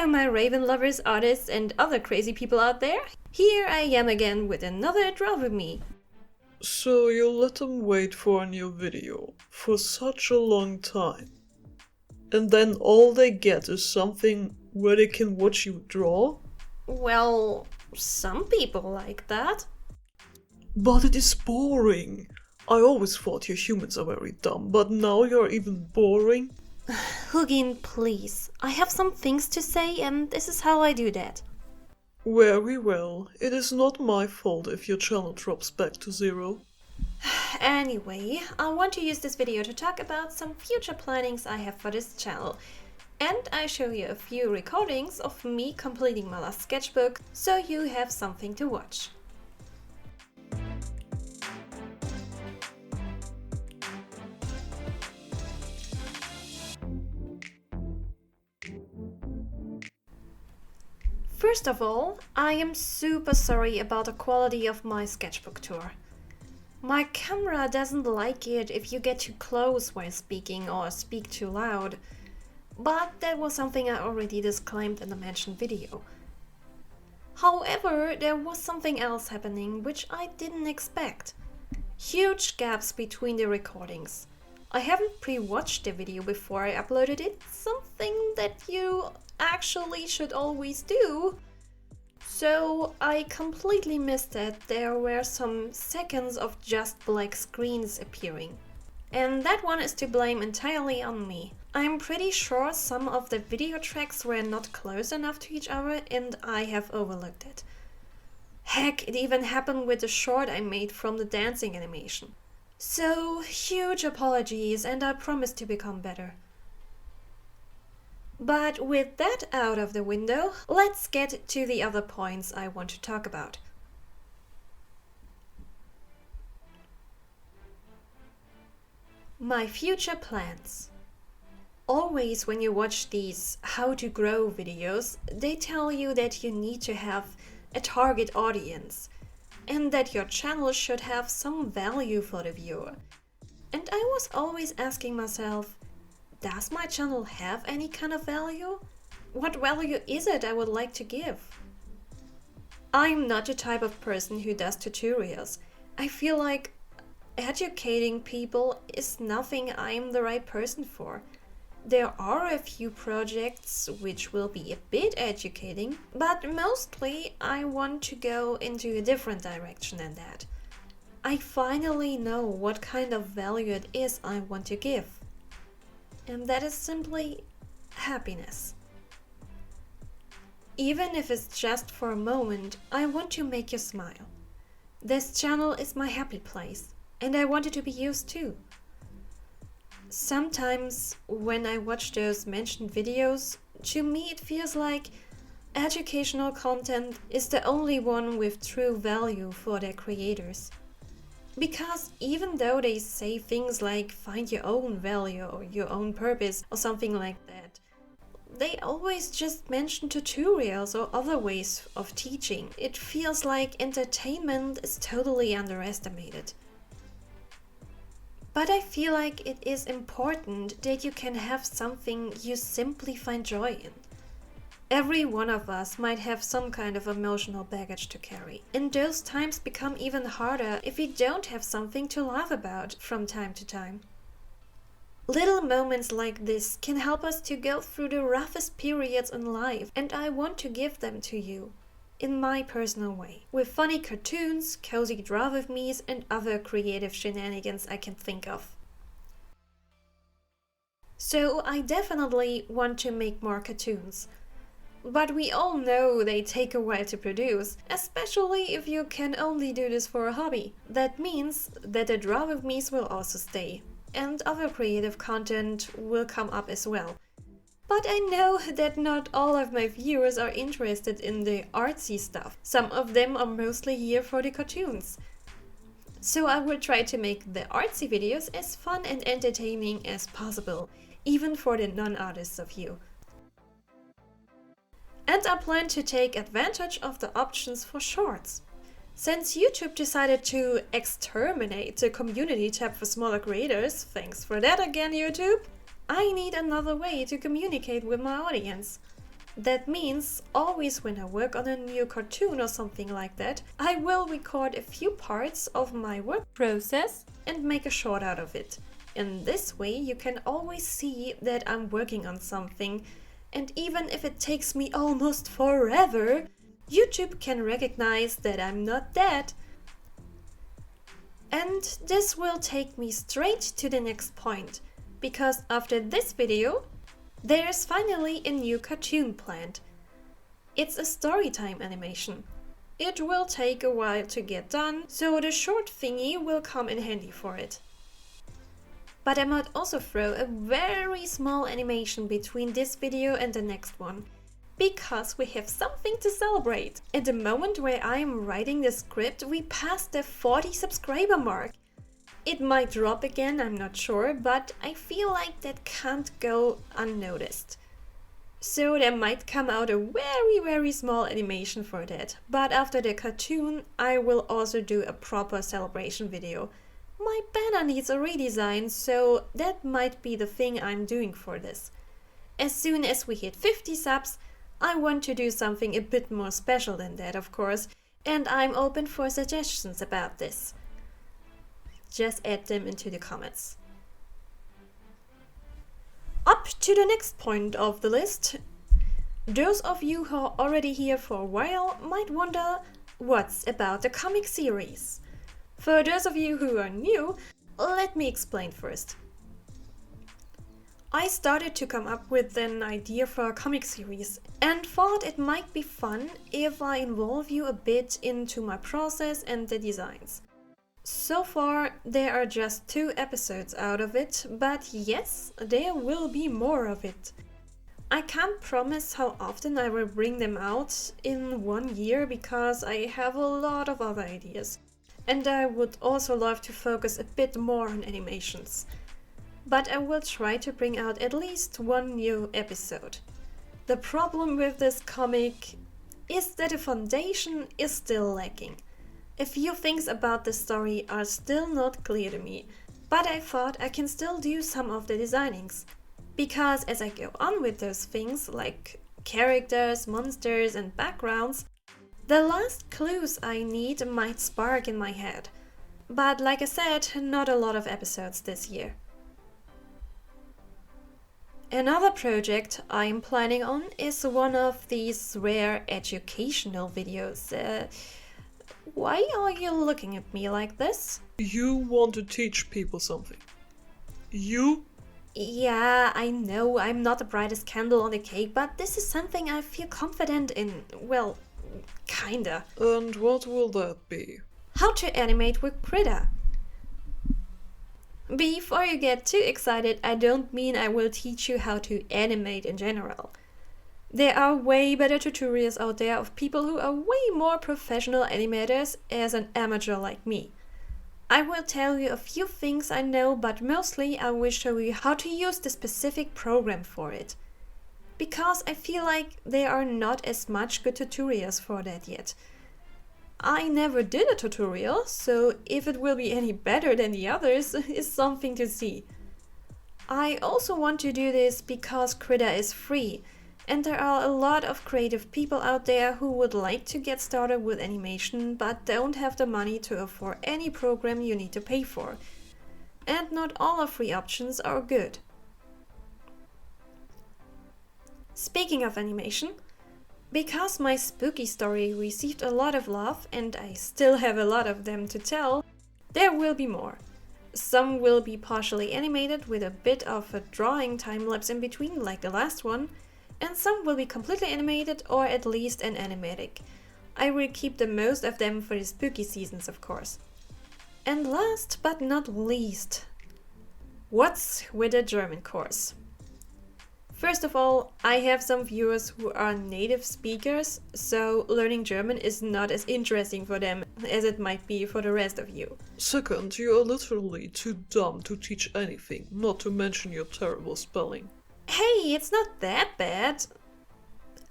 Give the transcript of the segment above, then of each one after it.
Hello my Raven lovers, artists and other crazy people out there. Here I am again with another Draw With Me. So you let them wait for a new video for such a long time. And then all they get is something where they can watch you draw? Well, some people like that. But it is boring. I always thought you humans are very dumb, but now you're even boring? Hugin, please. I have some things to say and this is how I do that. Very well. It is not my fault if your channel drops back to zero. Anyway, I want to use this video to talk about some future plannings I have for this channel. And I show you a few recordings of me completing my last sketchbook, so you have something to watch. First of all, I am super sorry about the quality of my sketchbook tour. My camera doesn't like it if you get too close while speaking or speak too loud, but that was something I already disclaimed in the mentioned video. However, there was something else happening which I didn't expect. Huge gaps between the recordings. I haven't pre-watched the video before I uploaded it, something that you actually should always do. So I completely missed that there were some seconds of just black screens appearing. And that one is to blame entirely on me. I'm pretty sure some of the video tracks were not close enough to each other and I have overlooked it. Heck, it even happened with the short I made from the dancing animation. So, huge apologies and I promise to become better. But with that out of the window, let's get to the other points I want to talk about. My future plans. Always when you watch these how to grow videos, they tell you that you need to have a target audience and that your channel should have some value for the viewer. And I was always asking myself, does my channel have any kind of value? What value is it I would like to give? I'm not the type of person who does tutorials. I feel like educating people is nothing I'm the right person for. There are a few projects which will be a bit educating, but mostly I want to go into a different direction than that. I finally know what kind of value it is I want to give. And that is simply happiness. Even if it's just for a moment, I want to make you smile. This channel is my happy place, and I want it to be yours too. Sometimes when I watch those mentioned videos, to me it feels like educational content is the only one with true value for their creators. Because even though they say things like find your own value or your own purpose or something like that, they always just mention tutorials or other ways of teaching. It feels like entertainment is totally underestimated. But I feel like it is important that you can have something you simply find joy in. Every one of us might have some kind of emotional baggage to carry, and those times become even harder if we don't have something to laugh about from time to time. Little moments like this can help us to go through the roughest periods in life, and I want to give them to you, in my personal way, with funny cartoons, cozy Draw With Me's, and other creative shenanigans I can think of. So I definitely want to make more cartoons. But we all know they take a while to produce, especially if you can only do this for a hobby. That means that the Draw With Me's will also stay, and other creative content will come up as well. But I know that not all of my viewers are interested in the artsy stuff. Some of them are mostly here for the cartoons. So I will try to make the artsy videos as fun and entertaining as possible, even for the non-artists of you. And I plan to take advantage of the options for shorts. Since YouTube decided to exterminate the community tab for smaller creators, thanks for that again YouTube, I need another way to communicate with my audience. That means always when I work on a new cartoon or something like that, I will record a few parts of my work process and make a short out of it. In this way, you can always see that I'm working on something, and even if it takes me almost forever, YouTube can recognize that I'm not dead. And this will take me straight to the next point, because after this video, there's finally a new cartoon planned. It's a storytime animation. It will take a while to get done, so the short thingy will come in handy for it. But I might also throw a very small animation between this video and the next one, because we have something to celebrate. At the moment where I am writing the script, we passed the 40 subscriber mark. It might drop again, I'm not sure, but I feel like that can't go unnoticed. So there might come out a very small animation for that. But after the cartoon, I will also do a proper celebration video. My banner needs a redesign, so that might be the thing I'm doing for this. As soon as we hit 50 subs, I want to do something a bit more special than that, of course, and I'm open for suggestions about this. Just add them into the comments. Up to the next point of the list. Those of you who are already here for a while might wonder what's about the comic series. For those of you who are new, let me explain first. I started to come up with an idea for a comic series and thought it might be fun if I involve you a bit into my process and the designs. So far, there are just 2 episodes out of it, but yes, there will be more of it. I can't promise how often I will bring them out in 1 year because I have a lot of other ideas. And I would also love to focus a bit more on animations. But I will try to bring out at least 1 new episode. The problem with this comic is that the foundation is still lacking. A few things about the story are still not clear to me, but I thought I can still do some of the designings. Because as I go on with those things, like characters, monsters and backgrounds, the last clues I need might spark in my head. But like I said, not a lot of episodes this year. Another project I'm planning on is one of these rare educational videos. Why are you looking at me like this? You want to teach people something. You? Yeah, I know I'm not the brightest candle on the cake, but this is something I feel confident in. Well, kinda. And what will that be? How to animate with Krita. Before you get too excited, I don't mean I will teach you how to animate in general. There are way better tutorials out there of people who are way more professional animators as an amateur like me. I will tell you a few things I know, but mostly I will show you how to use the specific program for it. Because I feel like there are not as much good tutorials for that yet. I never did a tutorial, so if it will be any better than the others is something to see. I also want to do this because Krita is free, and there are a lot of creative people out there who would like to get started with animation but don't have the money to afford any program you need to pay for. And not all of free options are good. Speaking of animation, because my spooky story received a lot of love and I still have a lot of them to tell, there will be more. Some will be partially animated with a bit of a drawing time-lapse in between, like the last one, and some will be completely animated or at least an animatic. I will keep the most of them for the spooky seasons, of course. And last but not least, what's with the German course? First of all, I have some viewers who are native speakers, so learning German is not as interesting for them as it might be for the rest of you. Second, you are literally too dumb to teach anything, not to mention your terrible spelling. Hey, it's not that bad.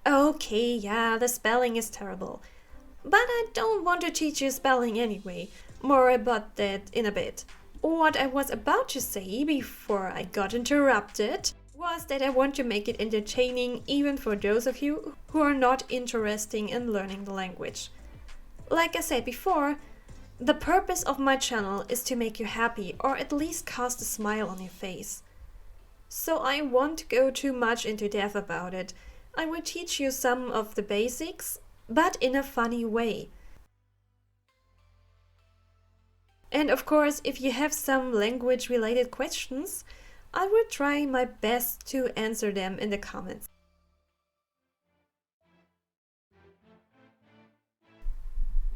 Okay, yeah, the spelling is terrible. But I don't want to teach you spelling anyway. More about that in a bit. What I was about to say before I got interrupted was that I want to make it entertaining even for those of you who are not interested in learning the language. Like I said before, the purpose of my channel is to make you happy or at least cast a smile on your face. So I won't go too much into depth about it. I will teach you some of the basics, but in a funny way. And of course, if you have some language-related questions, I will try my best to answer them in the comments.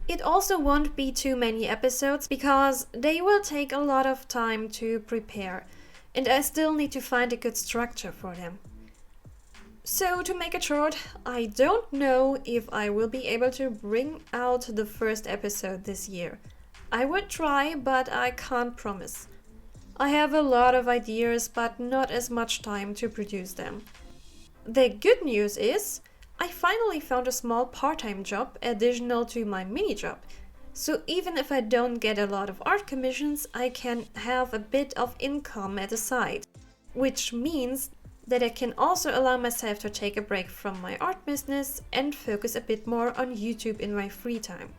It also won't be too many episodes because they will take a lot of time to prepare, and I still need to find a good structure for them. So to make it short, I don't know if I will be able to bring out the first episode this year. I will try, but I can't promise. I have a lot of ideas, but not as much time to produce them. The good news is, I finally found a small part-time job additional to my mini job. So even if I don't get a lot of art commissions, I can have a bit of income at the side. Which means that I can also allow myself to take a break from my art business and focus a bit more on YouTube in my free time.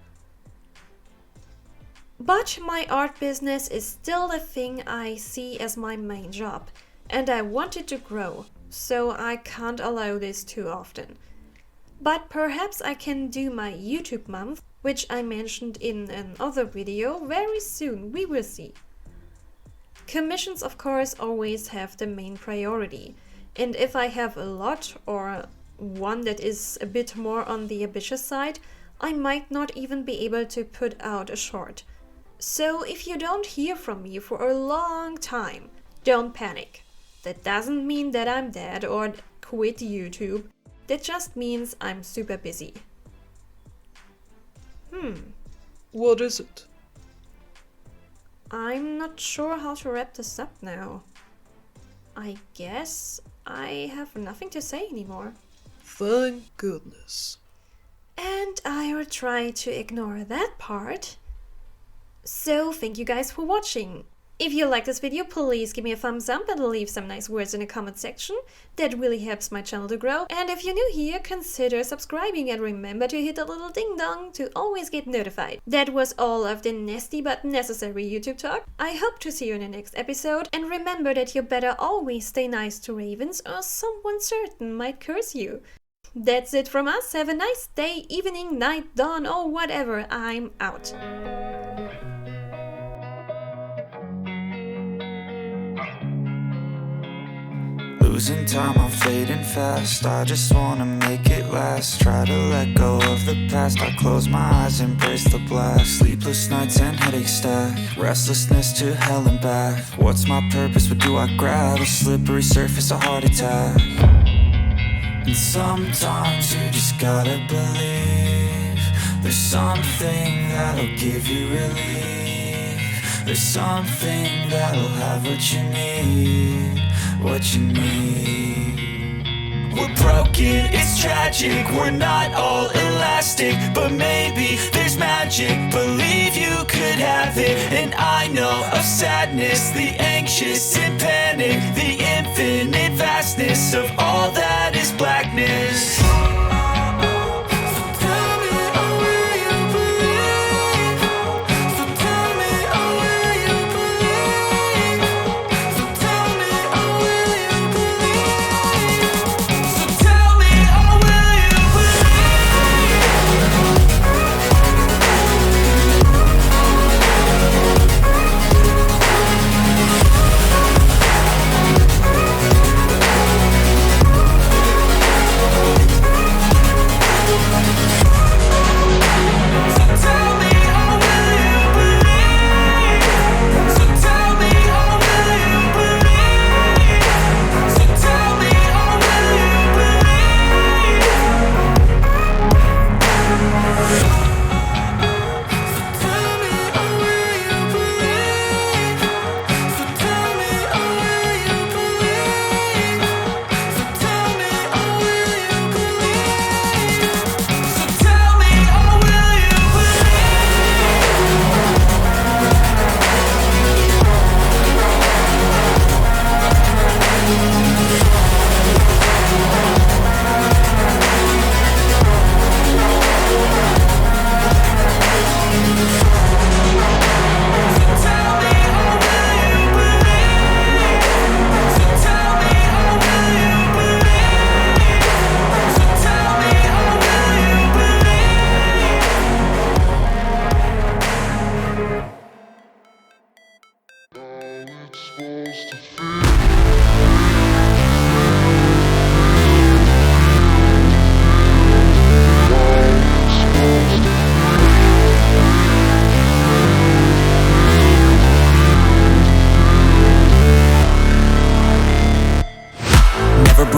But my art business is still the thing I see as my main job, and I want it to grow, so I can't allow this too often. But perhaps I can do my YouTube month, which I mentioned in another video, very soon, we will see. Commissions, of course, always have the main priority, and if I have a lot or one that is a bit more on the ambitious side, I might not even be able to put out a short. So if you don't hear from me for a long time, don't panic. That doesn't mean that I'm dead or quit YouTube. That just means I'm super busy. What is it? I'm not sure how to wrap this up now. I guess I have nothing to say anymore. Thank goodness. And I will try to ignore that part. So thank you guys for watching. If you like this video, please give me a thumbs up and leave some nice words in the comment section. That really helps my channel to grow. And if you're new here, consider subscribing and remember to hit the little ding dong to always get notified. That was all of the nasty but necessary YouTube talk. I hope to see you in the next episode. And remember that you better always stay nice to ravens or someone certain might curse you. That's it from us. Have a nice day, evening, night, dawn, or whatever. I'm out. Losing time, I'm fading fast. I just wanna make it last. Try to let go of the past. I close my eyes, embrace the blast. Sleepless nights and headaches stack. Restlessness to hell and back. What's my purpose? What do I grab? A slippery surface, a heart attack. And sometimes you just gotta believe there's something that'll give you relief. There's something that'll have what you need. What you need. We're broken, it's tragic. We're not all elastic, but maybe there's magic. Believe you could have it. And I know of sadness, the anxious and panic, the infinite vastness of all that is blackness.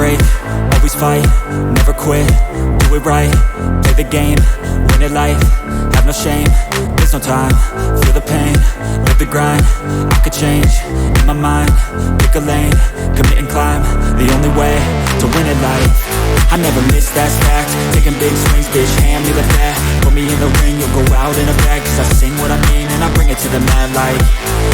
break, always fight, never quit, do it right, play the game, win it life, have no shame, there's no time, feel the pain, live the grind, I could change, in my mind, pick a lane, commit and climb, the only way to win it life. I never miss, that's fact, taking big swings, bitch, hand me the bat, put me in the ring, you'll go out in a bag, cause I sing what I mean and I bring it to the mad light.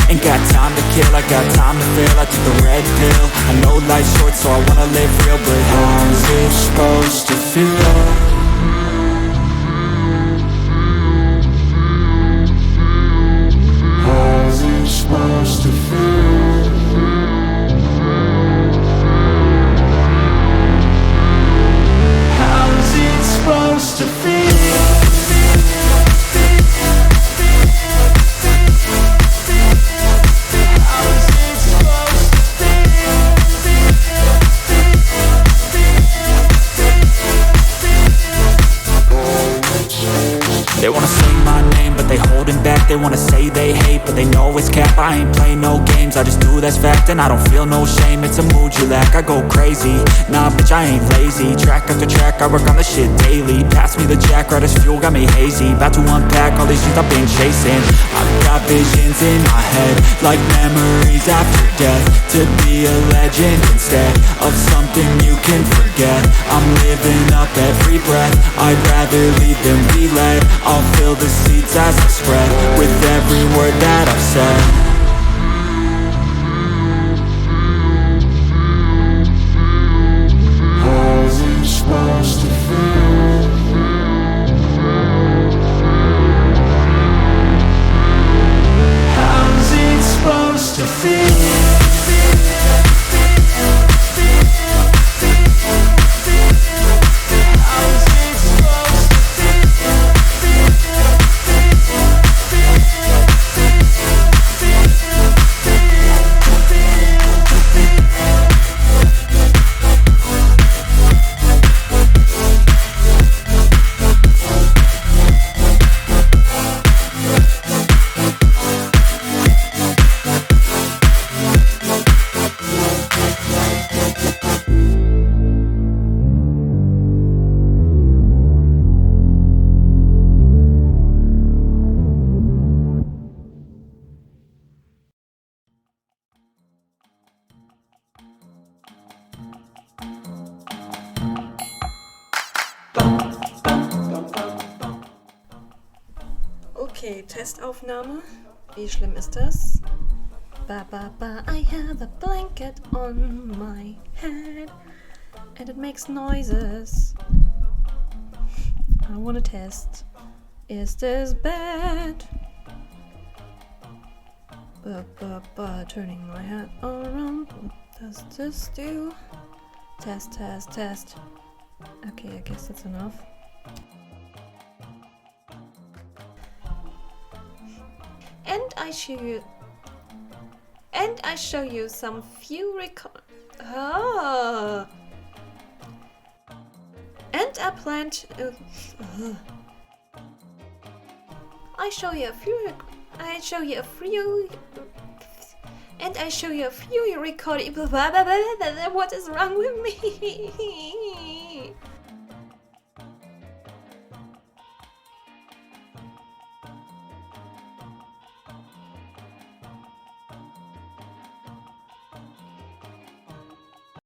Ain't got time to kill, I got time to feel, I took the red pill, I know life's short so I wanna live real, but how's it supposed to feel? How's it supposed to feel? How's it supposed to feel? They wanna say my name, but they holding back. They wanna say they hate, but they know it's cap. I ain't play no games, I just do, that's fact. And I don't feel no shame, it's a mood you lack. I go crazy, nah bitch I ain't lazy. Track after track, I work on this shit daily. Pass me the jack, right as fuel, got me hazy. About to unpack all these things I've been chasing. I've got visions in my head, like memories after death. To be a legend instead of something you can forget. I'm living up every breath, I'd rather lead than be led. I'll fill the seeds as I spread, with every word that I've said. How's it supposed to feel? How's it supposed to feel? Okay, Testaufnahme. Wie schlimm ist das? Ba ba ba, I have a blanket on my head and it makes noises. I wanna test. Is this bad? Ba ba ba, turning my head around. What does this do? Test, test, test. Okay, I guess that's enough. And I show you some few And I planned. I show you a few. And I show you a few recording. What is wrong with me?